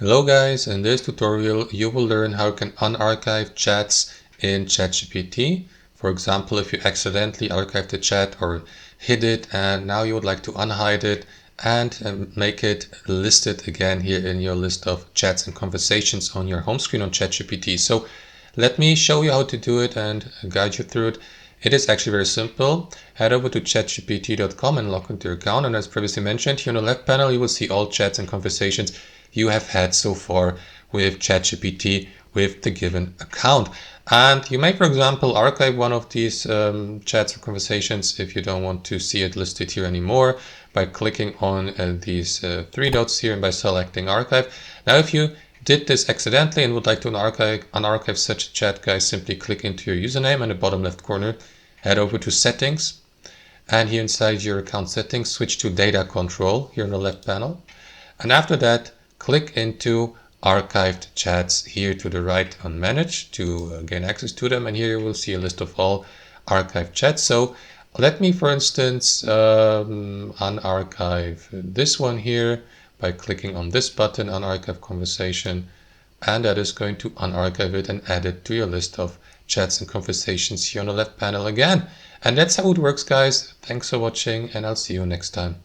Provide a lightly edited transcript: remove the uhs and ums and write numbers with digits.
Hello guys, in this tutorial you will learn how you can unarchive chats in ChatGPT. For example, if you accidentally archived a chat or hid it and now you would like to unhide it and make it listed again here in your list of chats and conversations on your home screen on ChatGPT. So let me show you how to do it and guide you through it. It is actually very simple. Head over to chatgpt.com and log into your account, and as previously mentioned, here on the left panel you will see all chats and conversations you have had so far with ChatGPT with the given account. And you may, for example, archive one of these chats or conversations if you don't want to see it listed here anymore by clicking on these three dots here and by selecting archive. Now, if you did this accidentally and would like to unarchive such a chat, guys, simply click into your username in the bottom left corner, head over to settings, and here inside your account settings, switch to data control here on the left panel. And after that, click into archived chats here to the right on manage to gain access to them. And here you will see a list of all archived chats. So let me, for instance, unarchive this one here by clicking on this button, unarchive conversation, and that is going to unarchive it and add it to your list of chats and conversations here on the left panel again. And that's how it works, guys. Thanks for watching, and I'll see you next time.